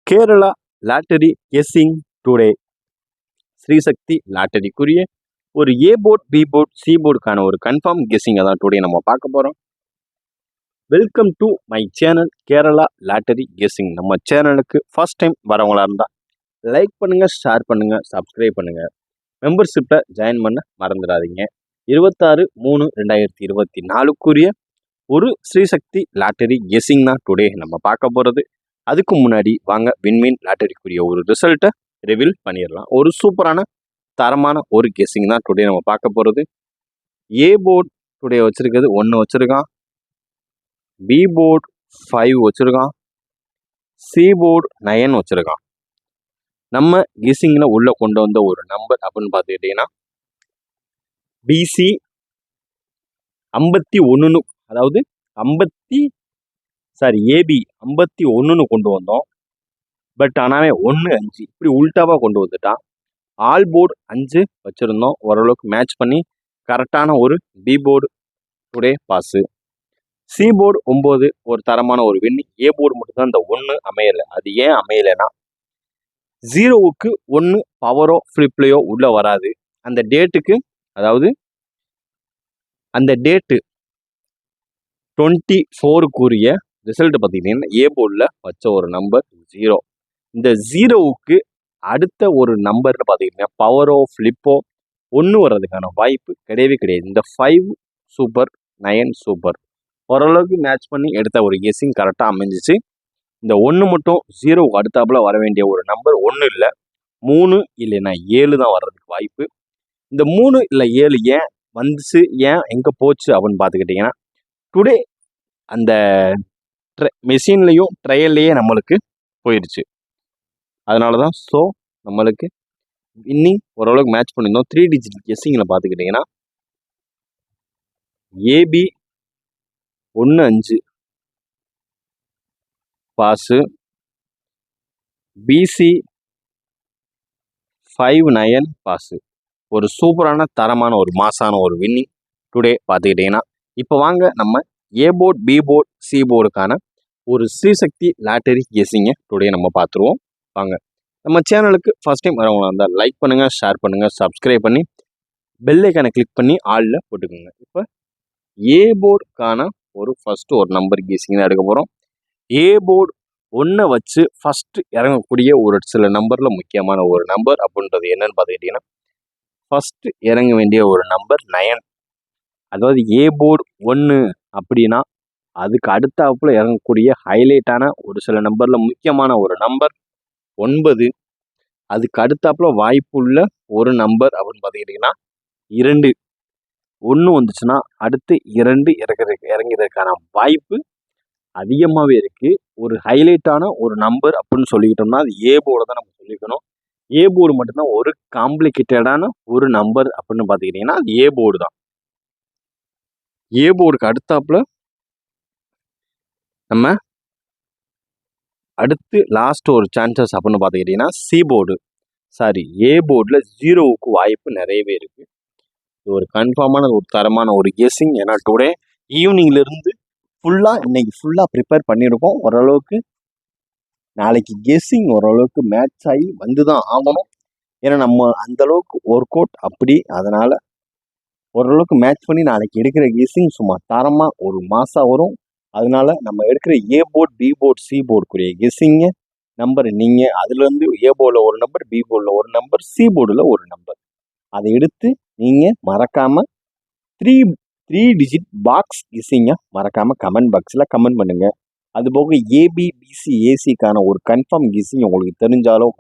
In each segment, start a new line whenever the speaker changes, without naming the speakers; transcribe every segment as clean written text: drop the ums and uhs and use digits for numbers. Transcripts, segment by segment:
Kerala lottery guessing today Sri Sakthi லாட்டரிக்குரிய ஒரு A board B board C போர்டுக்கான ஒரு கன்ஃபார்ம் கெஸ்ஸிங்கை தான் டுடே நம்ம பார்க்க போகிறோம். Welcome to my channel Kerala lottery guessing. நம்ம சேனலுக்கு ஃபர்ஸ்ட் டைம் வரவங்களா இருந்தால் லைக் பண்ணுங்கள், ஷேர் பண்ணுங்கள், சப்ஸ்கிரைப் பண்ணுங்கள். மெம்பர்ஷிப்பை ஜாயின் பண்ண மறந்துடாதீங்க. 26/3/2024 ஒரு ஸ்ரீசக்தி லாட்டரி கெஸ்ஸிங் தான் டுடே நம்ம பார்க்க போகிறது. அதுக்கு முன்னாடி வாங்க வின்வின் லாட்டரிக்குரிய ஒரு ரிசல்ட்டை ரிவீல் பண்ணிடலாம். ஒரு சூப்பரான தரமான ஒரு கெஸ்ஸிங் தான் டுடே நம்ம பார்க்க போகிறது. ஏ போர்டு டுடே வச்சுருக்கிறது 1 வச்சுருக்கான், பி போர்டு 5 வச்சுருக்கான், சி போர்டு 9 வச்சுருக்கான். நம்ம கெஸ்ஸிங்கில் உள்ளே கொண்டு வந்த ஒரு நம்பர் அப்படின்னு பார்த்துக்கிட்டிங்கன்னா பிசி 51, அதாவது ஏபி 51 கொண்டு வந்தோம். பட் ஆனால் 1-5 இப்படி உல்ட்டாவாக கொண்டு வந்துட்டான். ஆல் போர்டு 5 வச்சுருந்தோம், ஓரளவுக்கு மேட்ச் பண்ணி கரெக்டான ஒரு B board today boss. C board 9 ஒரு தரமான ஒரு வின். ஏ போர்டு மட்டும்தான் இந்த 1 அமையலை. அது ஏன் அமையலைன்னா 0க்கு 1 பவரோ ஃப்ளிப்லையோ உள்ளே வராது. அந்த டேட்டுக்கு, அதாவது அந்த டேட்டு 24க்குரிய ரிசல்ட் பார்த்திங்கன்னா ஏ போர்டில் வச்ச ஒரு நம்பர் 0. இந்த 0க்கு அடுத்த ஒரு நம்பர்னு பார்த்திங்கன்னா பவரோ ஃப்ளிப்போ 1 வர்றதுக்கான வாய்ப்பு கிடையவே கிடையாது. இந்த 5 சூப்பர், 9 சூப்பர், ஓரளவுக்கு மேட்ச் பண்ணி எடுத்த ஒரு கெஸ்ஸிங் கரெக்டாக அமைஞ்சிச்சு. இந்த 1 மட்டும் 0க்கு அடுத்தாப்புல வர வேண்டிய ஒரு நம்பர் 1 இல்லை, 3 இல்லைன்னா 7 தான் வர்றதுக்கு வாய்ப்பு. இந்த 3 இல்லை 7 ஏன் வந்துச்சு, ஏன் எங்கே போச்சு அப்படின்னு பார்த்துக்கிட்டிங்கன்னா டுடே அந்த மெஷின்லேயும் ட்ரையல்லையே நம்மளுக்கு போயிடுச்சு. அதனால தான் ஸோ நம்மளுக்கு இன்னிங் ஓரளவுக்கு மேட்ச் பண்ணியிருந்தோம். 3 டிஜிட் கெஸ்ஸிங்கில் பார்த்துக்கிட்டிங்கன்னா ஏபி 1-5 பாஸு, பிசி 5-9 பாஸு. ஒரு சூப்பரான தரமான ஒரு மாசான ஒரு வின்னிங் டுடே பார்த்துக்கிட்டிங்கன்னா. இப்போ வாங்க நம்ம ஏ போர்ட் பி போர்ட் சி போர்டுக்கான ஒரு ஸ்ரீசக்தி லாட்டரி கெஸ்ஸிங்கை டுடே நம்ம பார்த்துருவோம். வாங்க, நம்ம சேனலுக்கு ஃபஸ்ட் டைம் வரவங்களா இருந்தால் லைக் பண்ணுங்கள், ஷேர் பண்ணுங்கள், சப்ஸ்கிரைப் பண்ணி பெல் ஐக்கானை கிளிக் பண்ணி ஆலில் போட்டுக்கோங்க. இப்போ ஏ போர்டுக்கான ஒரு ஃபஸ்ட்டு ஒரு நம்பர் கெஸ்ஸிங் தான் எடுக்க போகிறோம். ஏ போர்டு 1 வச்சு ஃபஸ்ட்டு இறங்கக்கூடிய ஒரு சில நம்பரில் முக்கியமான ஒரு நம்பர் அப்படின்றது என்னன்னு பார்த்துக்கிட்டிங்கன்னா ஃபஸ்ட்டு இறங்க வேண்டிய ஒரு நம்பர் 9. அதாவது ஏ போர்டு 1 அப்படின்னா அதுக்கு அடுத்தாப்புல இறங்கக்கூடிய ஹைலைட்டான ஒரு சில நம்பரில் முக்கியமான ஒரு நம்பர் 9. அதுக்கு அடுத்தாப்புல வாய்ப்புள்ள ஒரு நம்பர் அப்படின்னு பார்த்துக்கிட்டிங்கன்னா 2. 1 வந்துச்சுன்னா அடுத்து 2 இறங்கிறதுக்கான வாய்ப்பு அதிகமாகவே இருக்குது. ஒரு ஹைலைட்டான ஒரு நம்பர் அப்படின்னு சொல்லிக்கிட்டோம்னா அது ஏ போர்டை தான் நம்ம சொல்லிக்கணும். ஏ போர்டு மட்டும்தான் ஒரு காம்ப்ளிகேட்டடான ஒரு நம்பர் அப்படின்னு பார்த்துக்கிட்டிங்கன்னா அது ஏ போர்டு தான். ஏ போர்டுக்கு அடுத்தாப்புல நம்ம அடுத்து லாஸ்ட் ஒரு சான்சஸ் அப்படின்னு பார்த்துக்கிட்டிங்கன்னா சி போர்டு, ஏ போர்டில் 0க்கு வாய்ப்பு நிறையவே இருக்குது. இது ஒரு கன்ஃபார்மான ஒரு தரமான ஒரு கெஸ்ஸிங். ஏன்னா டுடே ஈவினிங்லேருந்து இன்னைக்கு ஃபுல்லாக ப்ரிப்பேர் பண்ணியிருக்கோம். ஓரளவுக்கு நாளைக்கு கெஸ்ஸிங் ஓரளவுக்கு மேட்ச் ஆகி வந்து தான் ஆகணும். ஏன்னா நம்ம அந்தளவுக்கு ஒர்க் அவுட் அப்படி, அதனால் ஓரளவுக்கு மேட்ச் பண்ணி நாளைக்கு எடுக்கிற கெஸ்ஸிங் சும்மா தரமாக ஒரு மாதம் வரும். அதனால நம்ம எடுக்கிற A board B board C போர்டுக்குரிய கெஸ்ஸிங்கு நம்பர் நீங்கள் அதுலேருந்து ஏ போர்டில் ஒரு நம்பர், பி போர்டில் ஒரு நம்பர், சி போர்டில் ஒரு நம்பர் அதை எடுத்து நீங்கள் மறக்காமல் 3 டிஜிட் பாக்ஸ் கெஸ்ஸிங்கை மறக்காமல் கமெண்ட் பாக்ஸில் கமெண்ட் பண்ணுங்கள். அதுபோக ஏபி பிசி ஏசிக்கான ஒரு கன்ஃபார்ம் கெஸ்ஸிங் உங்களுக்கு தெரிஞ்சாலும்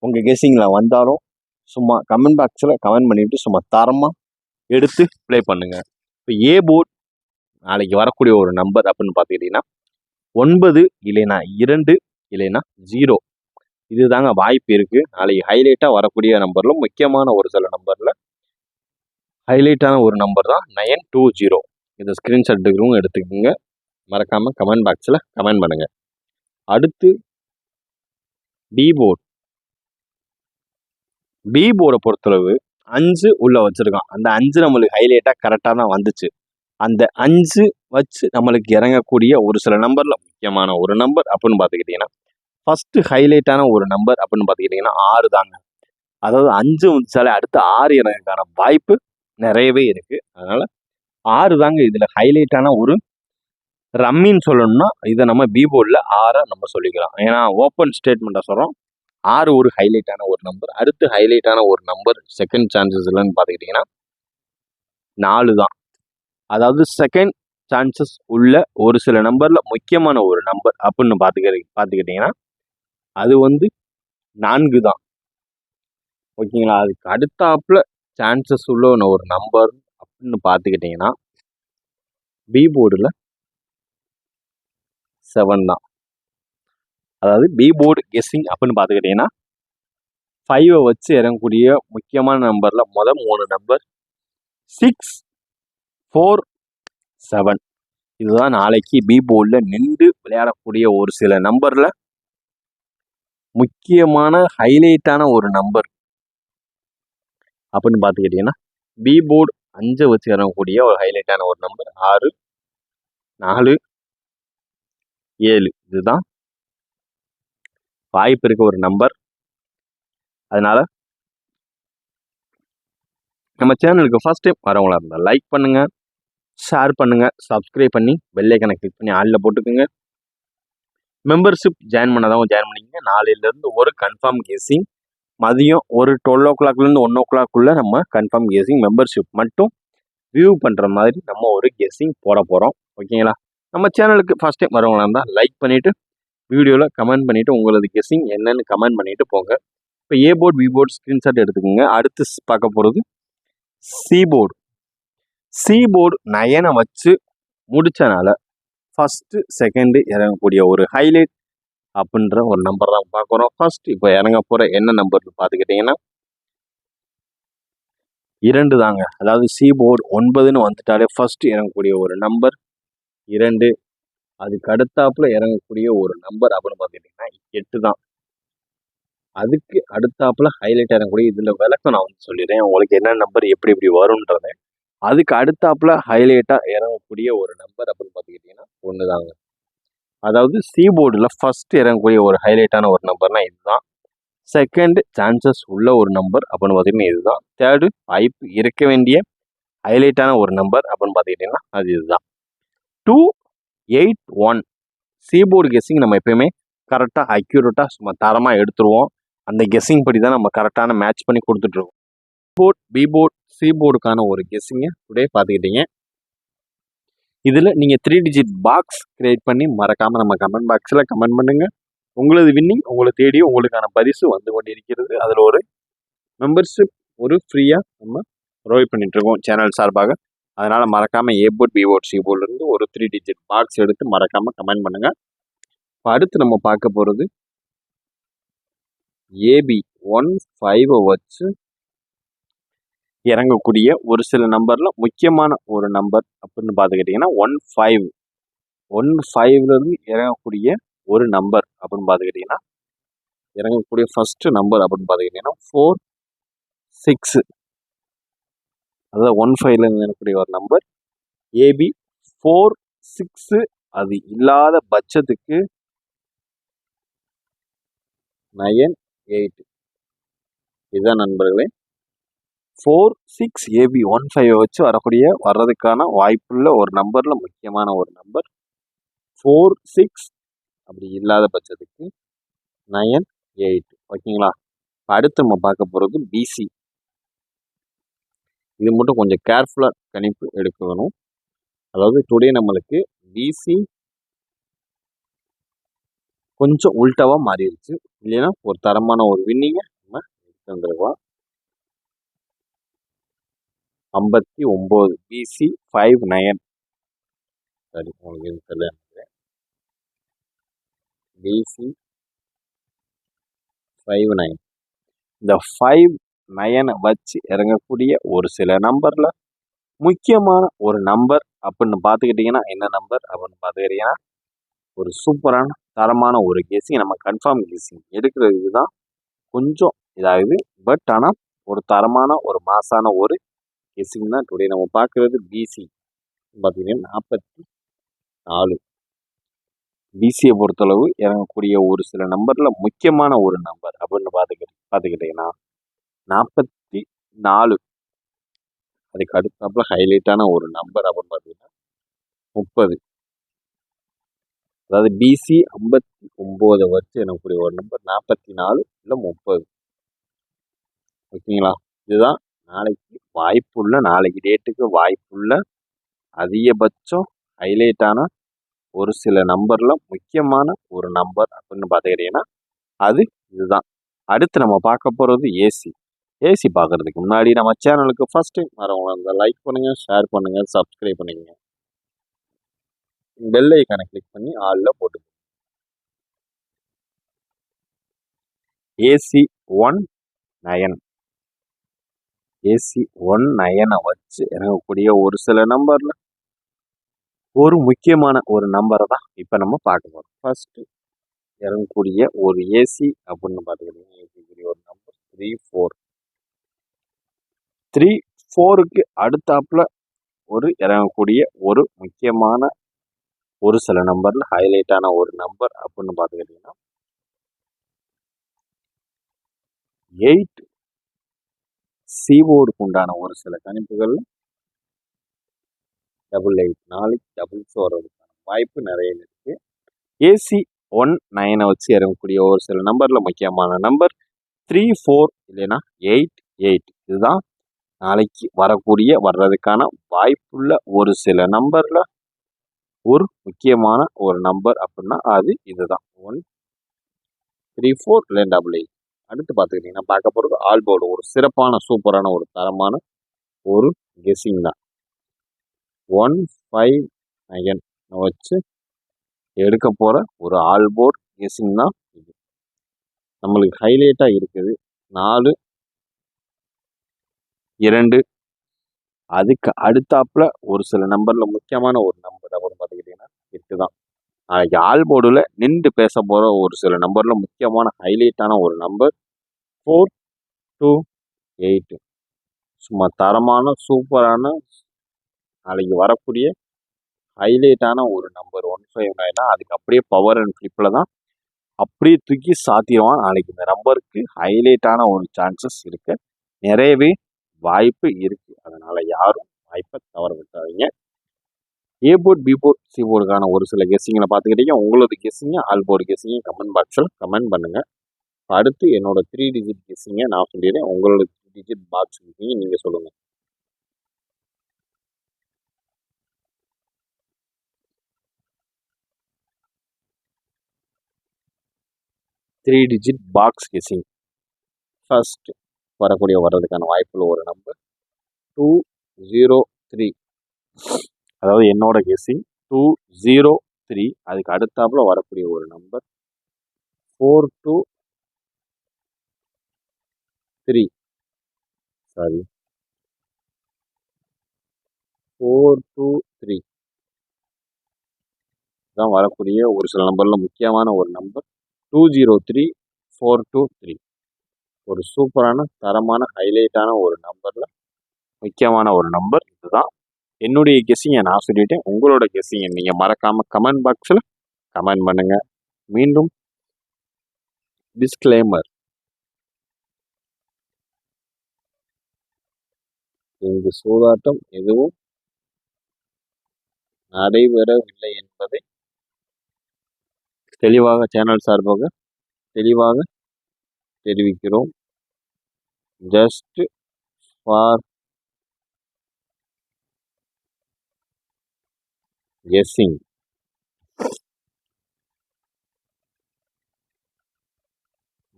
உங்கள் கெஸ்ஸிங்கில் வந்தாலும் சும்மா கமெண்ட் பாக்ஸில் கமெண்ட் பண்ணிவிட்டு சும்மா தரமாக எடுத்து ப்ளே பண்ணுங்கள். இப்போ ஏ போர்ட் நாளைக்கு வரக்கூடிய ஒரு நம்பர் அப்படின்னு பார்த்துக்கிட்டிங்கன்னா 9 இல்லைன்னா 2 இல்லைன்னா 0. இது தாங்க வாய்ப்பு இருக்குது. நாளைக்கு ஹைலைட்டாக வரக்கூடிய நம்பரில் முக்கியமான ஒரு சில நம்பரில் ஹைலைட்டான ஒரு நம்பர் தான் 920. இதை ஸ்க்ரீன்ஷாட் எடுக்கிறவங்க எடுத்துக்கோங்க, மறக்காமல் கமெண்ட் பாக்ஸில் கமெண்ட் பண்ணுங்கள். அடுத்து பி போர்டை பொறுத்தளவு 5 உள்ளே வச்சுருக்கான். அந்த 5 நம்மளுக்கு ஹைலைட்டாக கரெக்டாக தான் வந்துச்சு. அந்த 5 வச்சு நம்மளுக்கு இறங்கக்கூடிய ஒரு சில நம்பரில் முக்கியமான ஒரு நம்பர் அப்படின்னு பார்த்துக்கிட்டிங்கன்னா ஃபர்ஸ்ட் ஹைலைட்டான ஒரு நம்பர் அப்படின்னு பார்த்துக்கிட்டிங்கன்னா 6 தாங்க. அதாவது 5 வந்துச்சாலே அடுத்து 6 இறங்கறதுக்கான வாய்ப்பு நிறையவே இருக்கு. அதனால 6 தாங்க இதுல ஹைலைட்டான ஒரு ரம்மின்னு சொல்லணும்னா இதை நம்ம பி போர்டில் 6 நம்ம சொல்லிக்கலாம். ஏன்னா ஓப்பன் ஸ்டேட்மெண்ட்டை சொல்கிறோம். 6 ஒரு ஹைலைட்டான ஒரு நம்பர். அடுத்து ஹைலைட்டான ஒரு நம்பர் செகண்ட் சான்சஸ்லன்னு பார்த்துக்கிட்டிங்கன்னா 4 தான். அதாவது செகண்ட் சான்சஸ் உள்ள ஒரு சில நம்பர்ல முக்கியமான ஒரு நம்பர் அப்படின்னு பார்த்துக்கிட்டிங்கன்னா அது வந்து 4 தான். ஓகேங்களா. அதுக்கு அடுத்தாப்புல சான்சஸ் உள்ள ஒரு நம்பர் அப்படின்னு பார்த்துக்கிட்டிங்கன்னா பி போர்டில் 7 தான். அதாவது பி போர்டு கெஸ்ஸிங் அப்படின்னு பார்த்துக்கிட்டிங்கன்னா 5 வச்சு இறங்கக்கூடிய முக்கியமான நம்பரில் 3 நம்பர் 6, 4, 7. இதுதான் நாளைக்கு பி போர்டில் நின்று விளையாடக்கூடிய ஒரு சில நம்பரில் முக்கியமான ஹைலைட்டான ஒரு நம்பர் அப்படின்னு பார்த்துக்கிட்டிங்கன்னா பி போர்டு 5 வச்சு இறங்கக்கூடிய ஒரு ஹைலைட்டான ஒரு நம்பர் 6, 4, 7. இதுதான் வாய்ப்பு இருக்க ஒரு நம்பர். அதனால நம்ம சேனலுக்கு ஃபர்ஸ்ட் டைம் வரவங்களா இருந்தால் லைக் பண்ணுங்க, ஷேர் பண்ணுங்க, சப்ஸ்கிரைப் பண்ணி பெல் ஐக்கனை கிளிக் பண்ணி ஆல்ல போட்டுக்கோங்க. மெம்பர்ஷிப் ஜாயின் பண்ணாதவங்க ஜாயின் பண்ணிக்கங்க. நாளையிலேருந்து ஒரு கன்ஃபார்ம் கெஸ்ஸிங் மதியம் ஒரு 12 o'clockலேருந்து 1 o'clock நம்ம கன்ஃபார்ம் கெஸ்ஸிங் மெம்பர்ஷிப் மட்டும் வியூ பண்ணுற மாதிரி நம்ம ஒரு கெஸ்ஸிங் போட போகிறோம். ஓகேங்களா. நம்ம சேனலுக்கு ஃபர்ஸ்ட் டைம் வரவங்களா இருந்தால் லைக் பண்ணிவிட்டு வீடியோவில் கமெண்ட் பண்ணிவிட்டு உங்களது கெஸ்ஸிங் என்னன்னு கமெண்ட் பண்ணிவிட்டு போங்க. இப்போ A board B board screenshot எடுத்துக்கோங்க. அடுத்து பார்க்க போகிறது சி போர்டு. சி போர்டு 9 வச்சு முடித்தனால ஃபஸ்ட்டு செகண்டு இறங்கக்கூடிய ஒரு ஹைலைட் அப்படின்ற ஒரு நம்பர் தான் பார்க்குறோம். ஃபர்ஸ்ட் இப்போ இறங்க போகிற என்ன நம்பர்னு பார்த்துக்கிட்டிங்கன்னா 2 தாங்க. அதாவது சி போர்டு 9ன்னு வந்துட்டாலே ஃபர்ஸ்ட் இறங்கக்கூடிய ஒரு நம்பர் 2. அதுக்கு அடுத்தாப்புல இறங்கக்கூடிய ஒரு நம்பர் அப்படின்னு பார்த்துக்கிட்டிங்கன்னா 8 தான். அதுக்கு அடுத்தாப்புல ஹைலைட் இறங்கக்கூடிய இதில் விளக்கம் நான் வந்து சொல்லிடுறேன் உங்களுக்கு என்ன நம்பர் எப்படி எப்படி வரும்ன்றதை. அதுக்கு அடுத்தாப்புல ஹைலைட்டாக இறங்கக்கூடிய ஒரு நம்பர் அப்படின்னு பார்த்துக்கிட்டிங்கன்னா 1 தாங்க. அதாவது சி போர்டில் ஃபர்ஸ்ட் இறங்கக்கூடிய ஒரு ஹைலைட்டான ஒரு நம்பர்னா இதுதான். செகண்ட் சான்சஸ் உள்ள ஒரு நம்பர் அப்படின்னு பார்த்தீங்கன்னா இதுதான். தேர்டு வாய்ப்பு இருக்க வேண்டிய ஹைலைட்டான ஒரு நம்பர் அப்படின்னு பார்த்துக்கிட்டிங்கன்னா அது இதுதான். 2, 8, 1. சி போர்டு கெஸ்ஸிங் நம்ம எப்பயுமே கரெக்டாக அக்யூரேட்டாக சும்மா தரமாக எடுத்துருவோம். அந்த கெஸ்ஸிங் படி தான் நம்ம கரெக்டான மேட்ச் பண்ணி கொடுத்துட்ருக்கோம். போர்ட் பி போர்டு சி போர்டுக்கான ஒரு கெஸ்ஸிங்கை டுடே பார்த்துக்கிட்டீங்க. இதில் நீங்கள் 3 digit பாக்ஸ் கிரியேட் பண்ணி மறக்காமல் நம்ம கமெண்ட் பாக்ஸில் கமெண்ட் பண்ணுங்கள். உங்களது வின்னிங் உங்களை தேடி உங்களுக்கான பரிசு வந்து கொண்டு இருக்கிறது. அதில் ஒரு மெம்பர்ஷிப் ஒரு ஃப்ரீயாக நம்ம ப்ரொவைட் பண்ணிகிட்ருக்கோம் சேனல் சார்பாக. அதனால் மறக்காமல் ஏ போர்ட் பி போர்ட் சி போர்ட்லேருந்து ஒரு 3 digit பாக்ஸ் எடுத்து மறக்காமல் கமெண்ட் பண்ணுங்கள். இப்போ அடுத்து நம்ம பார்க்க போகிறது ஏபி 15 வச்சு இறங்கக்கூடிய ஒரு சில நம்பரில் முக்கியமான ஒரு நம்பர் அப்படின்னு பார்த்துக்கிட்டிங்கன்னா 15 இறங்கக்கூடிய ஒரு நம்பர் அப்படின்னு பார்த்துக்கிட்டிங்கன்னா இறங்கக்கூடிய ஃபர்ஸ்ட் நம்பர் அப்படின்னு பார்த்துக்கிட்டிங்கன்னா 4, 6. அதாவது 15 இறங்கக்கூடிய ஒரு நம்பர் ஏபி 4, 6. அது இல்லாத பட்சத்துக்கு 9, 8. இதுதான் நண்பர்களே 4, 6 ஏபி 15 வச்சு வர்றதுக்கான வாய்ப்புள்ள ஒரு நம்பரில் முக்கியமான ஒரு நம்பர் 4, 6. அப்படி இல்லாத பட்சத்துக்கு 9, 8. ஓகேங்களா. அடுத்து நம்ம பார்க்க போகிறது பிசி. இது மட்டும் கொஞ்சம் கேர்ஃபுல்லாக கணிப்பு எடுக்கணும். அதாவது டுடே நம்மளுக்கு பிசி கொஞ்சம் உல்ட்டாவாக மாறிடுச்சு. இல்லைன்னா ஒரு தரமான ஒரு வின்னிங்கை நம்ம எடுத்து வந்துருக்கோம். 59 பிசி 59. சரி உங்களுக்கு எது தெரியல. பிசி 59. இந்த 59 வச்சு இறங்கக்கூடிய ஒரு சில நம்பரில் முக்கியமான ஒரு நம்பர் அப்படின்னு பார்த்துக்கிட்டிங்கன்னா என்ன நம்பர் அப்படின்னு பார்த்துக்கிட்டிங்கன்னா ஒரு சூப்பரான தரமான ஒரு கெஸ்ஸிங் நம்ம கன்ஃபார்ம் கெஸ்ஸிங் எடுக்கிறதுக்கு தான் கொஞ்சம் இதாகுது. பட் ஆனால் ஒரு தரமான ஒரு மாசான ஒரு கெஸ்ஸிங் தான் டுடே நம்ம பார்க்குறது. பிசி பார்த்திங்கன்னா 44. பிசியை பொறுத்தளவு இறங்கக்கூடிய ஒரு சில நம்பரில் முக்கியமான ஒரு நம்பர் அப்படின்னு பார்த்துக்கிட்டிங்கன்னா 44. அதுக்கு அடுத்தாப்புல ஹைலைட்டான ஒரு நம்பர் அப்படின்னு பார்த்தீங்கன்னா 30. அதாவது பிசி 59 வச்சு எனக்கூடிய ஒரு நம்பர் 44 இல்லை 30. ஓகேங்களா? இதுதான் நாளைக்கு வாய்ப்புள்ள, நாளைக்கு டேட்டுக்கு வாய்ப்புள்ள அதிகபட்சம் ஹைலைட்டான ஒரு சில நம்பரில் முக்கியமான ஒரு நம்பர் அப்படின்னு பார்த்துக்கிட்டிங்கன்னா அது இதுதான். அடுத்து நம்ம பார்க்க போகிறது ஏசி. ஏசி பார்க்குறதுக்கு முன்னாடி நம்ம சேனலுக்கு ஃபஸ்ட் டைம் வரவங்க அந்த லைக் பண்ணுங்கள், ஷேர் பண்ணுங்கள், சப்ஸ்கிரைப் பண்ணிக்கங்க. பெல் ஐக்கானை கிளிக் பண்ணி ஆளில் போட்டு ஏசி 19. ஏசி 19 வச்சு இறங்கக்கூடிய ஒரு சில நம்பரில் ஒரு முக்கியமான ஒரு நம்பரை தான் இப்போ நம்ம பார்க்க போகிறோம். ஃபஸ்ட்டு இறங்கக்கூடிய ஒரு ஏசி அப்படின்னு பார்த்துக்கிட்டிங்கன்னா ஏசிக்குரிய ஒரு நம்பர் 34. 34க்கு அடுத்தாப்புல ஒரு இறங்கக்கூடிய ஒரு முக்கியமான ஒரு சில நம்பரில் ஹைலைட்டான ஒரு நம்பர் அப்படின்னு பார்த்துக்கிட்டிங்கன்னா 8. சிபோர்டுக்கு உண்டான ஒரு சில கணிப்புகள் 88. நாளைக்கு டபுள்ஸ் வர்றதுக்கான வாய்ப்பு நிறைய இருக்குது. ஏசி 19 வச்சு இறங்கக்கூடிய ஒரு சில நம்பரில் முக்கியமான நம்பர் 34 இல்லைன்னா 88. இதுதான் நாளைக்கு வர்றதுக்கான வாய்ப்புள்ள ஒரு சில நம்பரில் ஒரு முக்கியமான ஒரு நம்பர் அப்படின்னா அது இதுதான் 134 இல்லை 88. அடுத்து பார்த்துக்கிட்டிங்கன்னா பார்க்க போகிறது ஆல்போர்டு. ஒரு சிறப்பான சூப்பரான ஒரு தரமான ஒரு கெஸ்ஸிங் தான். 159 வச்சு எடுக்க போகிற ஒரு ஆல்போர்ட் கெஸ்ஸிங் தான் இது. நம்மளுக்கு ஹைலைட்டாக இருக்குது 4, 2. அதுக்கு அடுத்தாப்புல ஒரு சில நம்பரில் முக்கியமான ஒரு நம்பர் அப்படின்னு பார்த்துக்கிட்டிங்கன்னா 8 தான். நாளைக்கு ஆல்போர்டில் நின்று பேச போகிற ஒரு சில நம்பரில் முக்கியமான ஹைலைட்டான ஒரு நம்பர் 428. சும்மா தரமான சூப்பரான நாளைக்கு வரக்கூடிய ஹைலைட்டான ஒரு நம்பர் 159. அதுக்கு அப்படியே பவர் அண்ட் ஃப்ளிப்பில் தான் அப்படியே தூக்கி சாத்திடுவான். நாளைக்கு இந்த நம்பருக்கு ஹைலைட்டான ஒரு சான்சஸ் இருக்கு, நிறையவே வாய்ப்பு இருக்குது. அதனால் யாரும் வாய்ப்பை தவற விட்டாதீங்க. ஏ போர்ட், பி போர்ட், சி போர்டுக்கான ஒரு சில கெஸ்ஸிங்களை பார்த்துக்கிட்டீங்க. உங்களோட கெஸ்ஸிங்க, ஆல் போர்டு கெஸ்ஸிங்க கமெண்ட் பாக்ஸில் கமெண்ட் பண்ணுங்கள். அடுத்து என்னோட 3 டிஜிட் கெஸ்ஸிங்க நான் சொல்லிடுறேன். உங்களோட 3 டிஜிட் பாக்ஸ் கெஸ்ஸிங்க நீங்கள் சொல்லுங்கள். 3 டிஜிட் பாக்ஸ் கெஸ்ஸிங். ஃபர்ஸ்ட் வர்றதுக்கான வாய்ப்புள்ள ஒரு நம்பர் 203. அதாவது என்னோட கெஸ்ஸிங் 203. அதுக்கு அடுத்தாப்புல வரக்கூடிய ஒரு நம்பர் 423. சாரி 423 தான் வரக்கூடிய ஒரு சில நம்பரில் முக்கியமான ஒரு நம்பர் 203, 423. ஒரு சூப்பரான தரமான ஹைலைட்டான ஒரு நம்பரில் முக்கியமான ஒரு நம்பர் இதுதான். என்னுடைய கெஸ்ஸிங்கை நான் சொல்லிட்டேன். உங்களோட கெஸ்ஸிங்கை நீங்கள் மறக்காமல் கமெண்ட் பாக்ஸில் கமெண்ட் பண்ணுங்கள். மீண்டும் டிஸ்க்ளைமர், இங்கு சூதாட்டம் எதுவும் நடைபெறவில்லை என்பதை தெளிவாக சேனல் சார்பாக தெளிவாக தெரிவிக்கிறோம். Just for guessing.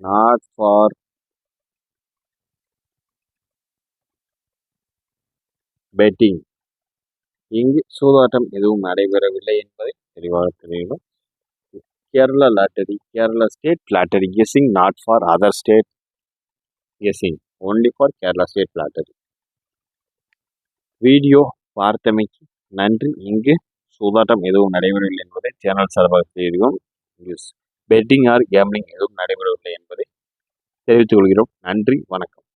Not for betting. இங்கு சூதாட்டம் எதுவும் நடைபெறவில்லை என்பதை தெளிவாக தெரியும். Kerala lottery, Kerala state lottery guessing, not for other state guessing, only for Kerala state lottery. Video பார்த்தமைக்கு நன்றி. இங்கு சூதாட்டம் எதுவும் நடைபெறவில்லை என்பதை சேனல் சார்பாக தெரிவிக்கிறோம். பெட்டிங் ஆர் கேம்பிளிங் எதுவும் நடைபெறவில்லை என்பதை தெரிவித்துக் கொள்கிறோம். நன்றி, வணக்கம்.